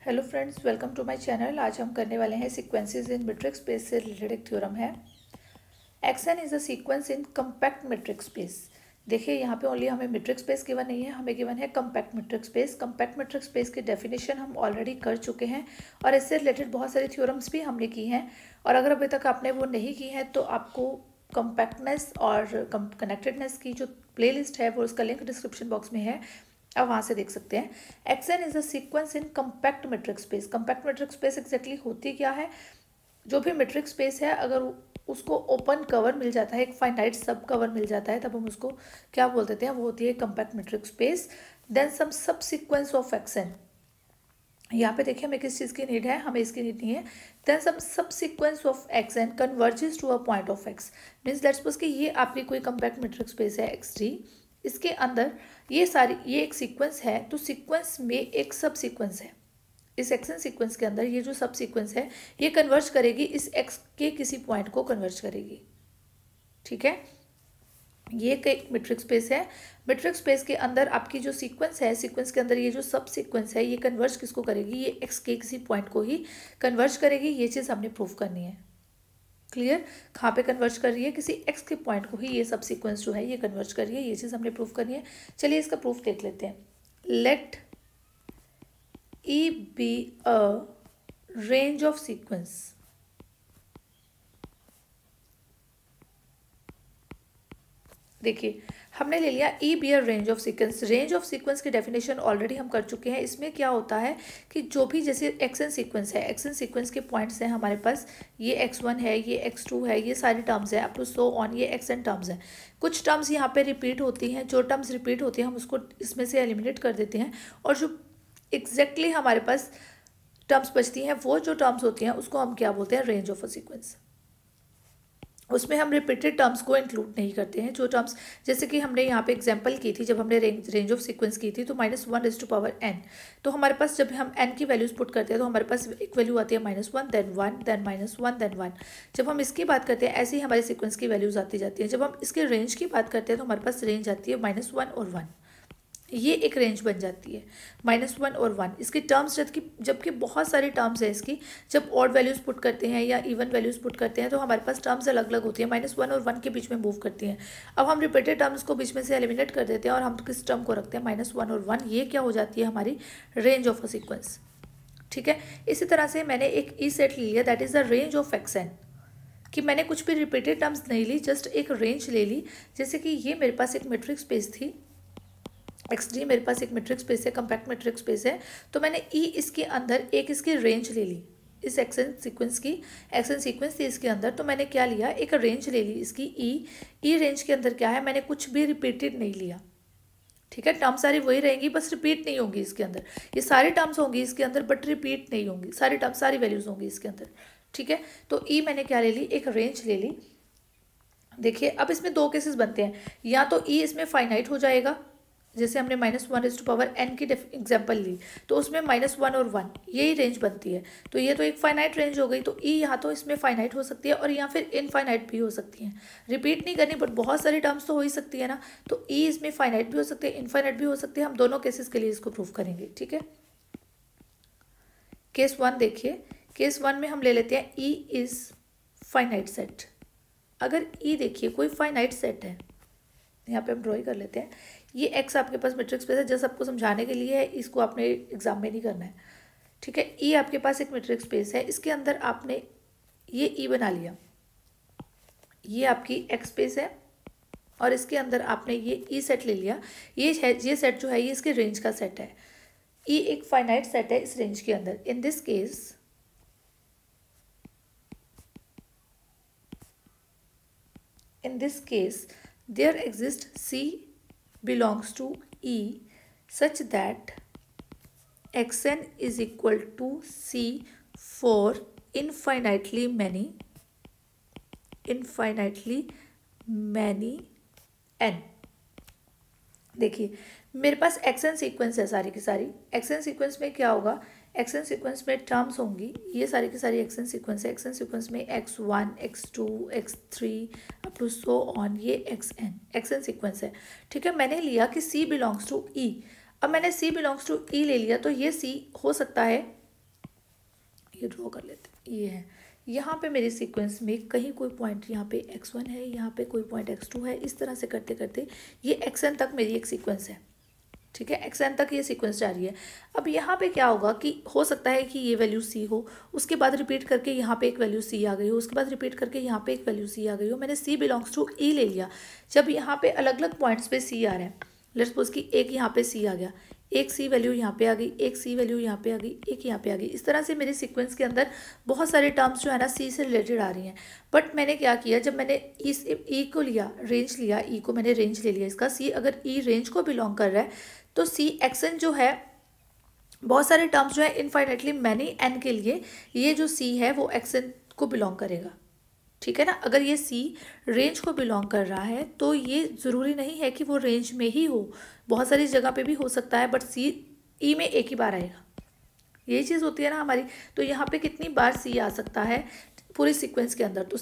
Hello friends, welcome to my channel. आज हम करने वाले हैं सीक्वेंसेस इन मैट्रिक स्पेस से रिलेटेड एक थ्योरम है। X n is a sequence in compact metric space. देखिए यहाँ पे ओनली हमें मैट्रिक स्पेस गिवन नहीं है, हमें गिवन है compact metric space. Compact metric space की डेफिनेशन हम ऑलरेडी कर चुके हैं और इससे रिलेटेड बहुत सारी थ्योरम्स भी हमने की हैं। और अगर अभी तक आपने वो नहीं की है तो आपको कम्पैक्टनेस और कनेक्टेडनेस की जो प्लेलिस्ट है वो उसका लिंक डिस्क्रिप्शन बॉक्स में है, आप वहाँ से देख सकते हैं। Xn is a sequence in compact metric space. Compact metric space exactly होती क्या है? जो भी मैट्रिक स्पेस है, अगर उसको ओपन कवर मिल जाता है, एक फाइनाइट सब कवर मिल जाता है, तब हम उसको क्या बोल देते हैं? वो होती है compact metric space. Then some sub sequence of xn. यहाँ पे देखिए हमें किस चीज़ की नीड है, हमें इसकी नीड नहीं है। Then some sub sequence of x n converges to a point of x. Means let's suppose कि ये आपकी कोई कम्पैक्ट मैट्रिक स्पेस है एक्स टी, इसके अंदर ये एक सीक्वेंस है, तो सीक्वेंस में एक सब सीक्वेंस है। इस एक्सन सीक्वेंस के अंदर ये जो सब सीक्वेंस है ये कन्वर्ज करेगी, इस एक्स के किसी पॉइंट को कन्वर्ज करेगी। ठीक है, ये एक मैट्रिक स्पेस है। मैट्रिक स्पेस के अंदर आपकी जो सीक्वेंस है, सीक्वेंस के अंदर ये जो सब सीक्वेंस है ये कन्वर्ज किसको करेगी? ये एक्स के किसी पॉइंट को ही कन्वर्ज करेगी। ये चीज़ हमने प्रूव करनी है। क्लियर? कहाँ पे कन्वर्ज कर रही है? किसी एक्स के पॉइंट को ही ये सब सीक्वेंस जो है ये कन्वर्ज कर रही है। ये चीज़ हमने प्रूव करनी है। चलिए इसका प्रूफ देख लेते हैं। Let E be a range of sequence. देखिए हमने ले लिया E be a range of sequence. Range of sequence की डेफिनेशन ऑलरेडी हम कर चुके हैं। इसमें क्या होता है कि जो भी जैसे एक्सन सीक्वेंस है, एक्सन सीक्वेंस के पॉइंट्स हैं हमारे पास, ये x1 है, ये x2 है, ये सारी टर्म्स है, अप टू सो ऑन, ये एक्सन टर्म्स हैं। कुछ टर्म्स यहाँ पे रिपीट होती हैं। जो टर्म्स रिपीट होती हैं हम उसको इसमें से एलिमिनेट कर देते हैं, और जो एग्जैक्टली हमारे पास टर्म्स बचती हैं वो जो टर्म्स होती हैं उसको हम क्या बोलते हैं? Range of a sequence. उसमें हम रिपीटेड टर्म्स को इंक्लूड नहीं करते हैं। जो टर्म्स जैसे कि हमने यहाँ पे एग्जांपल की थी, जब हमने रेंज ऑफ सीक्वेंस की थी, तो -1⁻n। तो हमारे पास जब हम n की वैल्यूज पुट करते हैं तो हमारे पास एक वैल्यू आती है -1, देन 1, देन -1, देन 1। जब हम इसकी बात करते हैं ऐसे ही हमारे सीक्वेंस की वैल्यूज आती जाती हैं। जब हम इसके रेंज की बात करते हैं तो हमारे पास रेंज आती है -1 और 1। ये एक रेंज बन जाती है, -1 और 1। इसकी टर्म्स जबकि बहुत सारी टर्म्स है इसकी। जब ऑड वैल्यूज़ पुट करते हैं या इवन वैल्यूज़ पुट करते हैं तो हमारे पास टर्म्स अलग अलग होती है, -1 और 1 के बीच में मूव करती हैं। अब हम रिपीटेड टर्म्स को बीच में से एलिमिनेट कर देते हैं और हम किस टर्म को रखते हैं? -1 और 1। ये क्या हो जाती है? हमारी रेंज ऑफ अ सीक्वेंस। ठीक है, इसी तरह से मैंने एक ई सेट लिया, that is the range of xn. कि मैंने कुछ भी रिपीटेड टर्म्स नहीं ली, जस्ट एक रेंज ले ली। जैसे कि ये मेरे पास एक मैट्रिक स्पेस थी, एक्स डी मेरे पास एक मैट्रिक स्पेस है, कम्पैक्ट मैट्रिक स्पेस है, तो मैंने ई इसके अंदर एक इसकी रेंज ले ली। इस एक्सन सीक्वेंस थी इसके अंदर, तो मैंने क्या लिया? एक रेंज ले ली इसकी ई रेंज के अंदर क्या है? मैंने कुछ भी रिपीटेड नहीं लिया। ठीक है, टर्म्स सारी वही रहेंगी, बस रिपीट नहीं होंगी इसके अंदर। ये सारी टर्म्स होंगी इसके अंदर बट रिपीट नहीं होंगी। सारी टर्म्स, सारी वैल्यूज होंगी इसके अंदर। ठीक है, तो ई मैंने क्या ले ली? एक रेंज ले ली। देखिए अब इसमें दो केसेस बनते हैं, या तो ई इसमें फाइनाइट हो जाएगा, जैसे हमने -1⁻n की एग्जाम्पल ली, तो उसमें -1 और 1 यही रेंज बनती है। तो ये तो एक फाइनाइट रेंज हो गई। तो ई यहाँ तो इसमें फाइनाइट हो सकती है और या फिर इनफाइनाइट भी हो सकती है। रिपीट नहीं करनी बट बहुत सारी टर्म्स तो हो ही सकती है ना। तो ई इसमें फाइनाइट भी हो सकती है, इनफाइनाइट भी हो सकती है। हम दोनों केसेस के लिए इसको प्रूव करेंगे। ठीक है, केस 1 देखिए। केस 1 में हम ले लेते हैं ई इज फाइनाइट सेट। अगर ई देखिए कोई फाइनाइट सेट है, यहाँ पे हम ड्रॉ कर लेते हैं। ये एक्स आपके पास मैट्रिक स्पेस है, जस्ट आपको समझाने के लिए है, इसको आपने एग्जाम में नहीं करना है। ठीक है, ई आपके पास एक मैट्रिक स्पेस है, इसके अंदर आपने ये ई बना लिया, ये आपकी एक्स स्पेस है, और इसके अंदर आपने ये ई सेट ले लिया। ये सेट जो है ये इसके रेंज का सेट है। ई एक फाइनाइट सेट है इस रेंज के अंदर। In this case there exists C belongs to E such that xn is equal to C for infinitely many n। देखिए मेरे पास एक्सन सीक्वेंस है सारी की सारी। एक्सन सीक्वेंस में क्या होगा? एक्सन सीक्वेंस में टर्म्स होंगी, ये सारी की सारी एक्सन सीक्वेंस है। एक्सन सीक्वेंस में x1, x2, x3 up to so on, ये xn एक्सन सीक्वेंस है। ठीक है, मैंने लिया कि C बिलोंग्स टू E। अब मैंने C बिलोंग्स टू E ले लिया, तो ये C हो सकता है ये ड्रॉ कर लेते हैं, ये है। यहाँ पे मेरे सीक्वेंस में कहीं कोई पॉइंट यहाँ पे x1 है, यहाँ पे कोई पॉइंट x2 है, इस तरह से करते करते ये xn तक मेरी एक सीक्वेंस है, ठीक है। xn तक ये सीक्वेंस जारी है। अब यहाँ पे क्या होगा कि हो सकता है कि ये वैल्यू c हो, उसके बाद रिपीट करके यहाँ पे एक वैल्यू c आ गई हो, उसके बाद रिपीट करके यहाँ पे एक वैल्यू c आ गई हो। मैंने c बिलोंग्स टू e ले लिया। जब यहाँ पे अलग अलग पॉइंट्स पे c आ रहा है, लेट्स सपोज कि एक यहाँ पे c आ गया, एक सी वैल्यू यहाँ पे आ गई, एक सी वैल्यू यहाँ पे आ गई, एक यहाँ पे आ गई। इस तरह से मेरे सीक्वेंस के अंदर बहुत सारे टर्म्स जो है ना सी से रिलेटेड आ रही हैं। बट मैंने क्या किया, जब मैंने इस ई को लिया, रेंज लिया, ई को मैंने रेंज ले लिया इसका, सी अगर ई रेंज को बिलोंग कर रहा है तो सी एक्सन जो है, बहुत सारे टर्म्स जो है इनफाइनाइटली मैनी एन के लिए ये जो सी है वो एक्सन को बिलोंग करेगा, ठीक है ना। अगर ये सी रेंज को बिलोंग कर रहा है तो ये ज़रूरी नहीं है कि वो रेंज में ही हो, बहुत सारी जगह पे भी हो सकता है, बट सी ई में एक ही बार आएगा। यही चीज़ होती है ना हमारी। तो यहाँ पे कितनी बार सी आ सकता है पूरे सीक्वेंस के अंदर, तो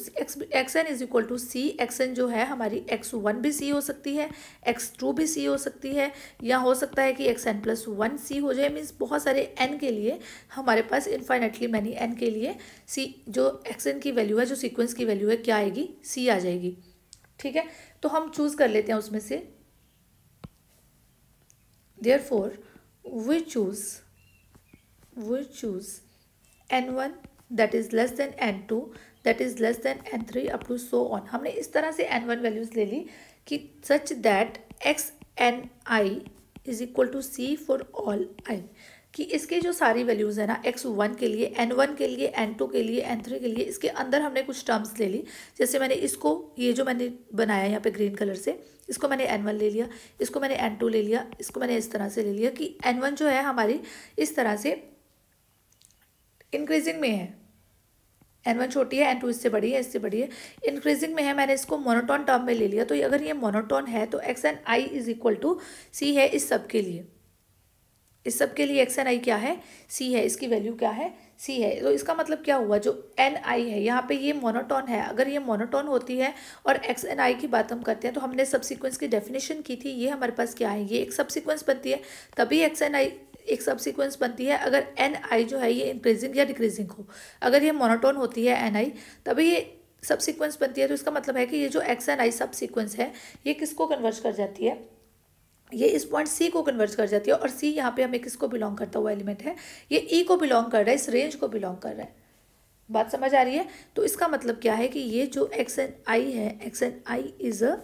x n is equal to c. X n जो है हमारी x1 भी सी हो सकती है, x2 भी सी हो सकती है, या हो सकता है कि xn+1 सी हो जाए। मीन्स बहुत सारे n के लिए हमारे पास इनफाइनेटली मैनी n के लिए सी जो xn की वैल्यू है, जो सीक्वेंस की वैल्यू है, क्या आएगी, सी आ जाएगी, ठीक है। तो हम चूज़ कर लेते हैं उसमें से। Therefore we choose n1 that is less than n2 that is less than n3 up to so on। हमने इस तरह से n1 वैल्यूज ले ली कि such that xni is equal to c for all i, कि इसके जो सारी वैल्यूज़ है ना, x1 के लिए, n1 के लिए, n2 के लिए, n3 के लिए, इसके अंदर हमने कुछ टर्म्स ले ली। जैसे मैंने इसको, ये जो मैंने बनाया यहाँ पे ग्रीन कलर से, इसको मैंने n1 ले लिया, इसको मैंने n2 ले लिया, इसको मैंने इस तरह से ले लिया कि n1 जो है हमारी इस तरह से इंक्रीजिंग में है, n1 छोटी है, n2 इससे बड़ी है, इससे बड़ी है, इंक्रीजिंग में है। मैंने इसको मोनोटोन टर्म में ले लिया। तो अगर ये मोनोटोन है तो x N I is equal to C है इस सब के लिए। इस सब के लिए एक्स एन आई क्या है, सी है, इसकी वैल्यू क्या है, सी है। तो इसका मतलब क्या हुआ, जो एन आई है यहाँ पे ये मोनोटोन है। अगर ये मोनोटोन होती है और एक्स एन आई की बात हम करते हैं, तो हमने सब सीक्वेंस की डेफिनेशन की थी, ये हमारे पास क्या है, ये एक सब सीक्वेंस बनती है, तभी एक्स एन आई एक सब सीक्वेंस बनती है। अगर एन आई जो है ये इंक्रीजिंग या डिक्रीजिंग हो, अगर ये मोनोटोन होती है एन आई, तभी ये सब सीक्वेंस बनती है। तो इसका मतलब है कि ये जो एक्स एन आई सब सीक्वेंस है, ये किसको कन्वर्ज कर जाती है, ये इस पॉइंट सी को कन्वर्ज कर जाती है। और सी यहाँ पे हमें किसको बिलोंग करता हुआ एलिमेंट है, ये ई को बिलोंग कर रहा है, इस रेंज को बिलोंग कर रहा है। बात समझ आ रही है। तो इसका मतलब क्या है कि ये जो एक्स एन आई है, x N I is a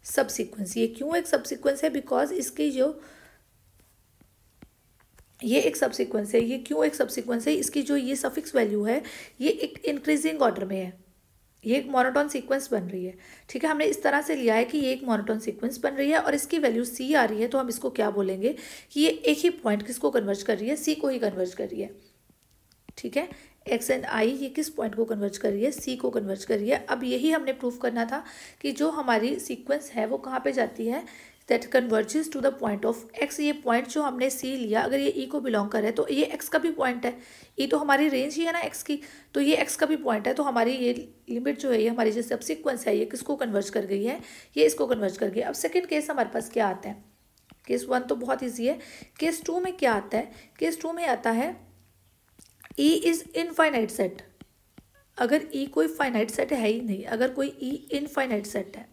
sub sequence. ये क्यों एक सब सीक्वेंस है, बिकॉज इसकी जो ये एक सब सीक्वेंस है। ये क्यों एक सब सीक्वेंस है, इसकी जो ये सफिक्स वैल्यू है ये एक इंक्रीजिंग ऑर्डर में है, ये एक मोनोटोन सीक्वेंस बन रही है, ठीक है। हमने इस तरह से लिया है कि ये एक मोनोटोन सीक्वेंस बन रही है और इसकी वैल्यू सी आ रही है। तो हम इसको क्या बोलेंगे कि ये एक ही पॉइंट किसको कन्वर्ज कर रही है, सी को ही कन्वर्ज कर रही है, ठीक है। एक्स एन आई ये किस पॉइंट को कन्वर्ज कर रही है, सी को कन्वर्ज कर रही है। अब यही हमने प्रूफ करना था कि जो हमारी सीक्वेंस है वो कहाँ पे जाती है, that converges to the point of x. ये पॉइंट जो हमने सी लिया, अगर ये ई को बिलोंग कर रहा है तो ये एक्स का भी पॉइंट है, ई तो हमारी रेंज ही है ना एक्स की, तो ये एक्स का भी पॉइंट है। तो हमारी ये लिमिट जो है, ये हमारी जो सब सीक्वेंस है, ये किसको कन्वर्ज कर गई है, ये इसको कन्वर्ज कर गई। अब सेकेंड केस हमारे पास क्या आता है, केस 1 तो बहुत ईजी है। केस 2 में क्या आता है, केस 2 में आता है ई इज इनफाइनाइट सेट। अगर ई कोई फाइनाइट सेट है ही नहीं, अगर कोई ई इनफाइनाइट सेट है।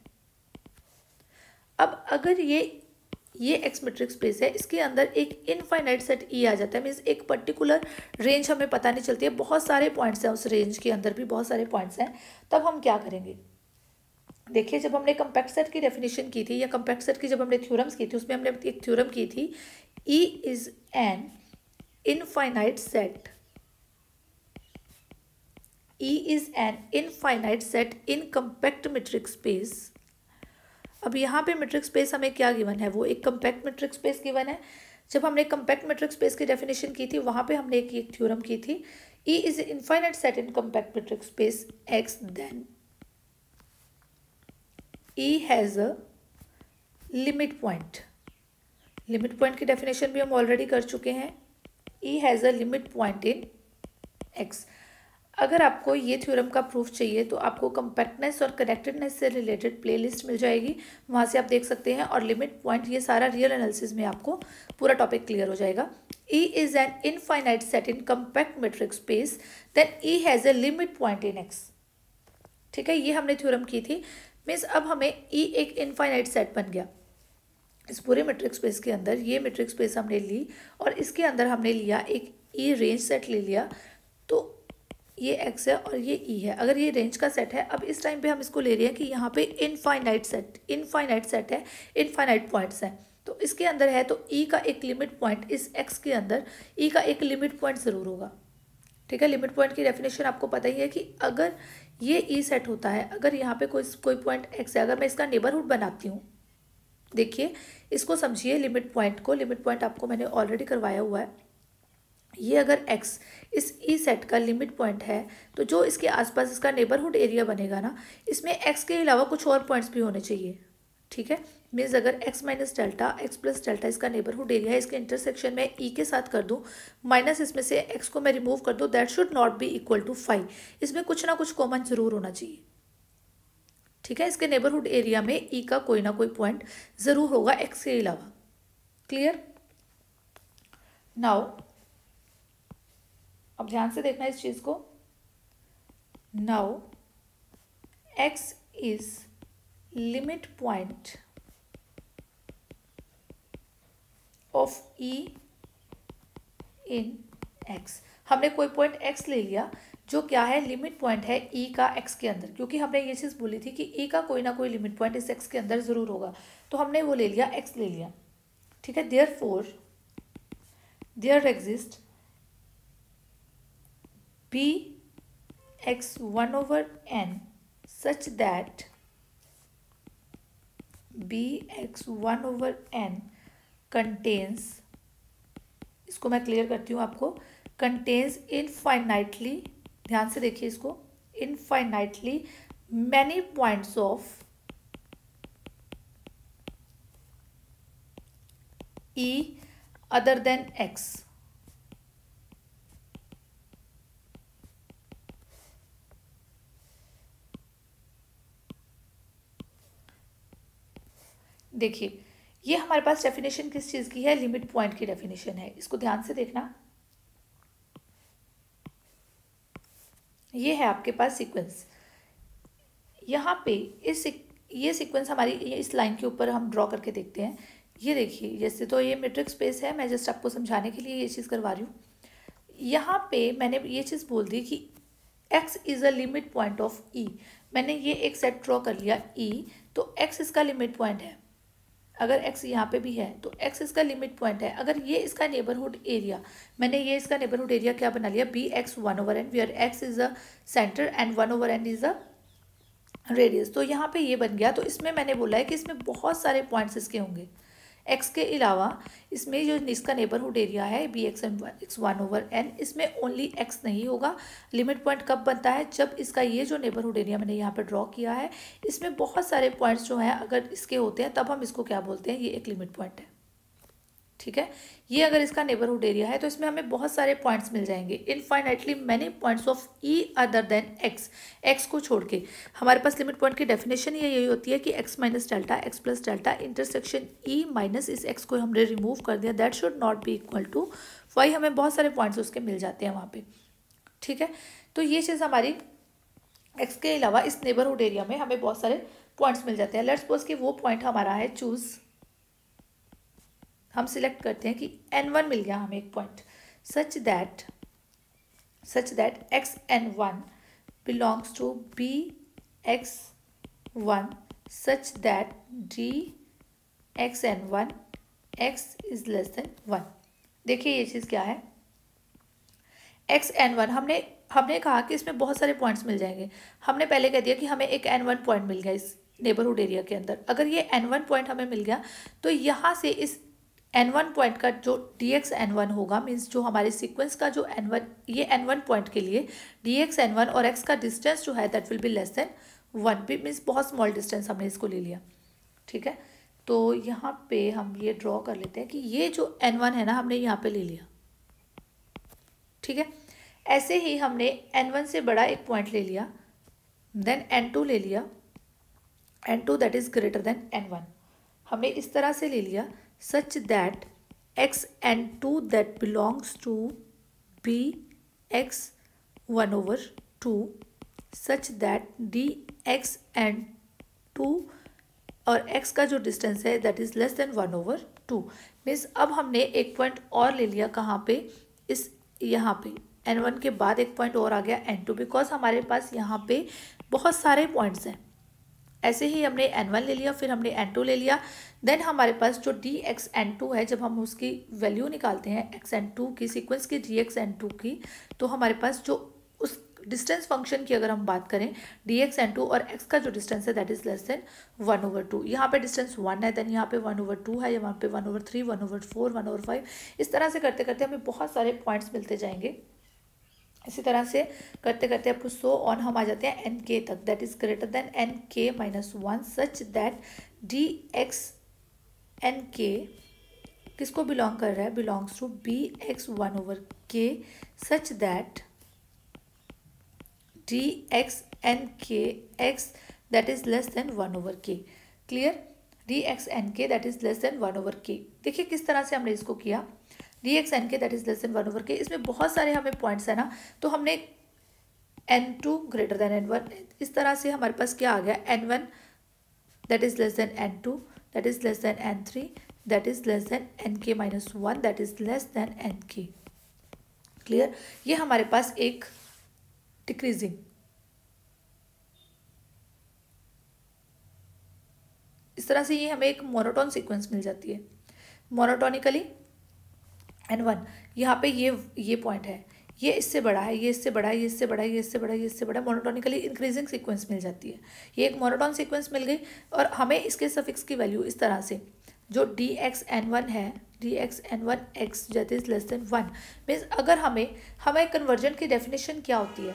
अब अगर ये एक्स मेट्रिक स्पेस है, इसके अंदर एक इनफाइनाइट सेट ई आ जाता है, मीन्स एक पर्टिकुलर रेंज हमें पता नहीं चलती है, बहुत सारे पॉइंट्स हैं उस रेंज के अंदर भी बहुत सारे पॉइंट्स हैं। तब हम क्या करेंगे, देखिए जब हमने कम्पैक्ट सेट की डेफिनेशन की थी, या कम्पैक्ट सेट की जब हमने थ्योरम्स की थी, उसमें हमने एक थ्योरम की थी, E is an infinite set, E is an infinite set in compact metric space. अब यहाँ पे मेट्रिक स्पेस हमें क्या गिवन है, वो एक कम्पैक्ट मेट्रिक स्पेस गिवन है। जब हमने कम्पैक्ट मेट्रिक स्पेस की डेफिनेशन की थी, वहाँ पे हमने एक थ्योरम की थी, E is infinite set in compact metric space X, then E has a limit point. Limit point की डेफिनेशन भी हम ऑलरेडी कर चुके हैं, E has a limit point in X. अगर आपको ये थ्योरम का प्रूफ चाहिए तो आपको कंपैक्टनेस और कनेक्टेडनेस से रिलेटेड प्लेलिस्ट मिल जाएगी, वहाँ से आप देख सकते हैं। और लिमिट पॉइंट, ये सारा रियल एनालिसिस में आपको पूरा टॉपिक क्लियर हो जाएगा। E is an infinite set in compact metric space, then E has a limit point in X। ठीक है, ये हमने थ्योरम की थी। मीन्स अब हमें E एक इनफाइनाइट सेट बन गया इस पूरे मेट्रिक स्पेस के अंदर। ये मेट्रिक स्पेस हमने ली और इसके अंदर हमने लिया एक E रेंज सेट ले लिया। तो ये X है और ये E है। अगर ये रेंज का सेट है, अब इस टाइम पे हम इसको ले रहे हैं कि यहाँ पे इनफाइनाइट सेट है, इनफाइनाइट पॉइंट्स हैं। तो इसके अंदर है तो E का एक लिमिट पॉइंट, इस X के अंदर E का एक लिमिट पॉइंट ज़रूर होगा। ठीक है, लिमिट पॉइंट की डेफिनेशन आपको पता ही है कि अगर ये E सेट होता है, अगर यहाँ पे कोई पॉइंट X है, अगर मैं इसका नेबरहुड बनाती हूँ, देखिए इसको समझिए, लिमिट पॉइंट आपको मैंने ऑलरेडी करवाया हुआ है। ये अगर x इस E सेट का लिमिट पॉइंट है तो जो इसके आसपास इसका नेबरहुड एरिया बनेगा ना, इसमें x के अलावा कुछ और पॉइंट्स भी होने चाहिए। ठीक है, मीन्स अगर x minus delta, x plus delta इसका नेबरहुड एरिया है, इसके इंटरसेक्शन में E के साथ कर दूँ, माइनस इसमें से x को मैं रिमूव कर दूँ, that should not be equal to 5। इसमें कुछ ना कुछ कॉमन जरूर होना चाहिए। ठीक है, इसके नेबरहुड एरिया में E का कोई ना कोई पॉइंट ज़रूर होगा x के अलावा। क्लियर? नाउ अब ध्यान से देखना इस चीज को। Now x is limit point of E in x। हमने कोई पॉइंट x ले लिया जो क्या है, लिमिट पॉइंट है E का x के अंदर, क्योंकि हमने ये चीज़ बोली थी कि E का कोई ना कोई लिमिट पॉइंट इस x के अंदर ज़रूर होगा। तो हमने वो ले लिया, x ले लिया। ठीक है, therefore there exist bx1 over n such that bx1 over n contains, इसको मैं क्लियर करती हूँ आपको, contains infinitely, ध्यान से देखिए इसको, infinitely many points of E other than x। देखिए ये हमारे पास डेफिनेशन किस चीज़ की है, लिमिट पॉइंट की डेफिनेशन है। इसको ध्यान से देखना, ये है आपके पास सीक्वेंस। यहाँ पे ये सीक्वेंस हमारी इस लाइन के ऊपर हम ड्रॉ करके देखते हैं। ये देखिए, जैसे तो ये मेट्रिक स्पेस है, मैं जस्ट आपको समझाने के लिए ये चीज़ करवा रही हूँ। यहाँ पे मैंने ये चीज़ बोल दी कि x is a limit point of E। मैंने ये एक सेट ड्रॉ कर लिया E, तो x इसका लिमिट पॉइंट है। अगर x यहाँ पे भी है तो x इसका लिमिट पॉइंट है। अगर ये इसका नेबरहुड एरिया, मैंने ये इसका नेबरहुड एरिया क्या बना लिया, bx1 over n, where x is a centre and 1 over n is a radius. तो यहाँ पे ये बन गया। तो इसमें मैंने बोला है कि इसमें बहुत सारे पॉइंट्स इसके होंगे x के अलावा। इसमें जो इसका नेबरहुड एरिया है bx1 over n, इसमें ओनली x नहीं होगा। लिमिट पॉइंट कब बनता है, जब इसका ये जो नेबरहुड एरिया मैंने यहाँ पे ड्रॉ किया है, इसमें बहुत सारे पॉइंट्स जो हैं अगर इसके होते हैं, तब हम इसको क्या बोलते हैं, ये एक लिमिट पॉइंट है। ठीक है, ये अगर इसका नेबरहुड एरिया है तो इसमें हमें बहुत सारे पॉइंट्स मिल जाएंगे, infinitely many points of E other than x को छोड़ के। हमारे पास लिमिट पॉइंट की डेफिनेशन यही होती है कि x minus delta, x plus delta, intersection E minus इस x को हमने रिमूव कर दिया, that should not be equal to 5। हमें बहुत सारे पॉइंट्स उसके मिल जाते हैं वहाँ पे। ठीक है, तो ये चीज़ हमारी x के अलावा इस नेबरहुड एरिया में हमें बहुत सारे पॉइंट्स मिल जाते हैं। लेट्स सपोज कि वो पॉइंट हमारा है चूज़, हम सिलेक्ट करते हैं कि n1 मिल गया हमें एक point, such that xn1 belongs to bx1 such that dxn1 x is less than 1। देखिए ये चीज़ क्या है, xn1 हमने कहा कि इसमें बहुत सारे पॉइंट्स मिल जाएंगे। हमने पहले कह दिया कि हमें एक n1 पॉइंट मिल गया इस नेबरहुड एरिया के अंदर। अगर ये n1 पॉइंट हमें मिल गया तो यहाँ से इस n1 पॉइंट का जो dxn1 होगा, मीन्स जो हमारे सीक्वेंस का जो n1, ये n1 पॉइंट के लिए dxn1 और x का डिस्टेंस जो है that will be less than 1, means बहुत स्मॉल डिस्टेंस हमने इसको ले लिया। ठीक है, तो यहाँ पे हम ये ड्रॉ कर लेते हैं कि ये जो n1 है ना, हमने यहाँ पे ले लिया। ठीक है, ऐसे ही हमने n1 से बड़ा एक पॉइंट ले लिया, देन n2 ले लिया, n2 that is greater then n1। हमने इस तरह से ले लिया such that x n2 that belongs to b x 1/2 such that d x n2 और x का जो डिस्टेंस है that is less than 1/2। Means अब हमने एक पॉइंट और ले लिया, कहाँ पे, इस यहाँ पे n1 के बाद एक पॉइंट और आ गया n2, बिकॉज हमारे पास यहाँ पे बहुत सारे पॉइंट्स हैं। ऐसे ही हमने n1 ले लिया, फिर हमने n2 ले लिया, देन हमारे पास जो dx n2 है, जब हम उसकी वैल्यू निकालते हैं x n2 की, सीक्वेंस की dx n2 की, तो हमारे पास जो उस डिस्टेंस फंक्शन की अगर हम बात करें dx n2 और x का जो डिस्टेंस है दैट इज लेस देन 1/2। यहाँ पे डिस्टेंस 1 है, देन यहाँ पे 1/2 है, यहाँ पे 1/3, 1/4, 1/5, इस तरह से करते करते हमें बहुत सारे पॉइंट्स मिलते जाएंगे। इसी तरह से करते करते अप टू सो ऑन हम आ जाते हैं एन के तक, that is greater than N K minus 1 such that D X N K किसको बिलोंग कर रहा है, belongs to B X 1/k such that D X N K X that is less than 1/k। Clear, D X N K that is less than 1/k। देखिए किस तरह से हमने इसको किया, D X N K that is less than 1/k। इसमें बहुत सारे हमें पॉइंट्स है ना, तो हमने n2 ग्रेटर देन n1, इस तरह से हमारे पास क्या आ गया, n1 that is less then n2 that is less then n3 that is less then nk minus 1 that is less then nk। Clear, ये हमारे पास एक डिक्रीजिंग, इस तरह से ये हमें एक मोनोटोन सीक्वेंस मिल जाती है। मोनोटोनिकली n1 यहाँ पे ये पॉइंट है, ये इससे बड़ा है, ये इससे बड़ा है, ये इससे बड़ा है, ये इससे बड़ा है, ये इससे बड़ा है, मोनोटोनिकली इंक्रीजिंग सीक्वेंस मिल जाती है। ये एक मोनोटोन सीक्वेंस मिल गई और हमें इसके सफिक्स की वैल्यू इस तरह से, जो dx_n1 है, dx_n1x that is less than 1। Means अगर हमें कन्वर्जन की डेफिनेशन क्या होती है,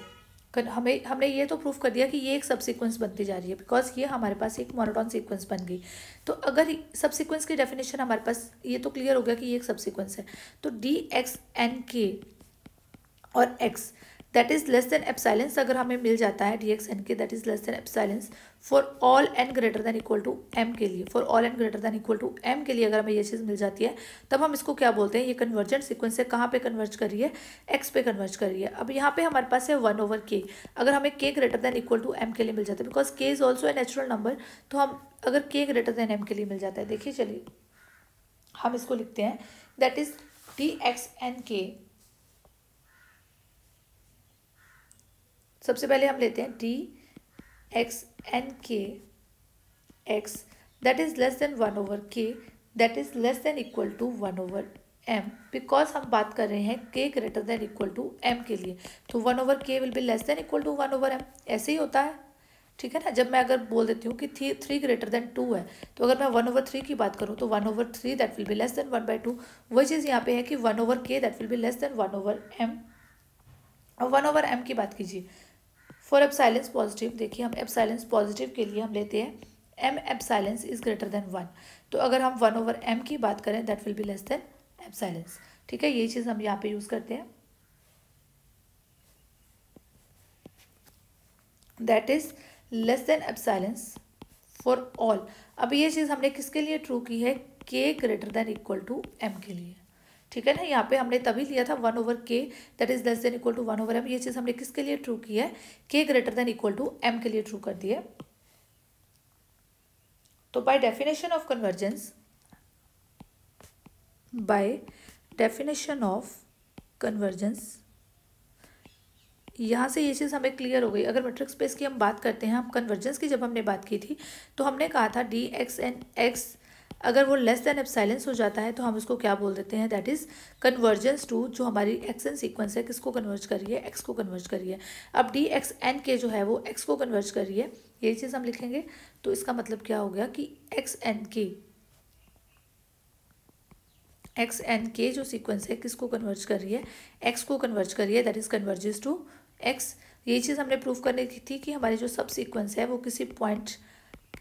हमने ये तो प्रूफ कर दिया कि ये एक सब सीक्वेंस बनती जा रही है, बिकॉज ये हमारे पास एक मोनोटोन सीक्वेंस बन गई। तो अगर सब सीक्वेंस की डेफिनेशन हमारे पास ये तो क्लियर हो गया कि ये एक सब सीक्वेंस है, तो dx_n_k और x that is less than epsilon अगर हमें मिल जाता है dx_n_k that is less than epsilon for all n greater than equal to m के लिए, for all n greater than equal to m के लिए अगर हमें ये चीज़ मिल जाती है, तब हम इसको क्या बोलते हैं, ये कन्वर्जेंट सीक्वेंस है, कहाँ पे कन्वर्ज कर रही है, x पे कन्वर्ज कर रही है। अब यहाँ पे हमारे पास है 1/k, अगर हमें k greater than equal to m के लिए मिल जाता है, because k is also a natural number, तो हम अगर k ग्रेटर देन m के लिए मिल जाता है, देखिए चलिए हम इसको लिखते हैं, दैट इज dx_n_k। सबसे पहले हम लेते हैं dx_n_k x that is less than 1/k that is less than equal to 1/m, because हम बात कर रहे हैं k greater than equal to m के लिए, तो 1/k will be less than equal to 1/m, ऐसे ही होता है, ठीक है ना। जब मैं अगर बोल देती हूँ कि 3 ग्रेटर देन 2 है, तो अगर मैं 1/3 की बात करूँ तो 1/3 that will be less than 1/2। वही चीज़ यहाँ पे है कि 1/k that will be less then 1/m। और 1/m की बात कीजिए फॉर एप्सिलॉन पॉजिटिव, देखिए हम एप्सिलॉन पॉजिटिव के लिए हम लेते हैं m epsilon is greater then 1, तो अगर हम 1/m की बात करें that will be less than epsilon, ठीक है। यही चीज़ हम यहाँ पे यूज़ करते हैं, that is less than epsilon for all. अब ये चीज़ हमने किसके लिए ट्रू की है, k greater than equal to m के लिए, ठीक है ना। यहाँ पे हमने तभी लिया था 1/k that is less than equal to 1/m, ये चीज़ हमने किसके लिए ट्रू की है, k greater than equal to m के लिए ट्रू कर दी है। तो by definition of convergence, by definition of convergence, यहाँ से ये चीज़ हमें क्लियर हो गई। अगर मैट्रिक्स स्पेस की हम बात करते हैं, हम कन्वर्जेंस की जब हमने बात की थी तो हमने कहा था dx_n_x अगर वो लेस देन एप्सिलॉन हो जाता है तो हम उसको क्या बोल देते हैं, दैट इज कन्वर्जेंस टू, जो हमारी एक्सन सीक्वेंस है किसको कन्वर्ज कर रही है, एक्स को कन्वर्ज कर रही है। अब dx_n_k जो है वो एक्स को कन्वर्ज कर रही है, यही चीज़ हम लिखेंगे। तो इसका मतलब क्या हो गया कि x_n_k जो सीक्वेंस है किसको कन्वर्ज कर रही है, एक्स को कन्वर्ज कर रही है, that is converges to x. यही चीज़ हमने प्रूव करनी थी कि हमारी जो सब सीक्वेंस है वो किसी पॉइंट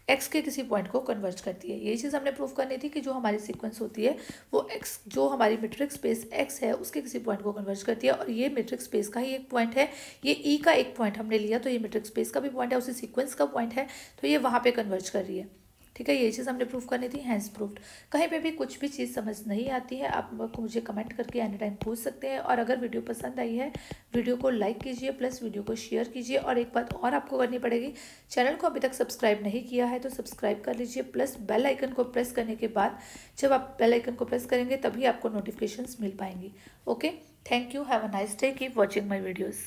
एक्स के किसी पॉइंट को कन्वर्ज करती है। यही चीज़ हमने प्रूव करनी थी कि जो हमारी सीक्वेंस होती है वो एक्स, जो हमारी मीट्रिक स्पेस एक्स है उसके किसी पॉइंट को कन्वर्ज करती है। और ये मीट्रिक स्पेस का ही एक पॉइंट है, ये ई का एक पॉइंट हमने लिया तो ये मीट्रिक स्पेस का भी पॉइंट है, उसी सीक्वेंस का पॉइंट है, तो ये वहाँ पे कन्वर्ज कर रही है। ठीक है, ये चीज़ हमने प्रूव करनी थी, हैंस प्रूव्ड। कहीं पे भी कुछ भी चीज़ समझ नहीं आती है आप मुझे कमेंट करके एनी टाइम पूछ सकते हैं। और अगर वीडियो पसंद आई है वीडियो को लाइक कीजिए प्लस वीडियो को शेयर कीजिए। और एक बात और आपको करनी पड़ेगी, चैनल को अभी तक सब्सक्राइब नहीं किया है तो सब्सक्राइब कर लीजिए, प्लस बेल आइकन को प्रेस करने के बाद जब आप बेल आइकन को प्रेस करेंगे तभी आपको नोटिफिकेशंस मिल पाएंगी। Okay, thank you, have a nice day, keep watching my videos.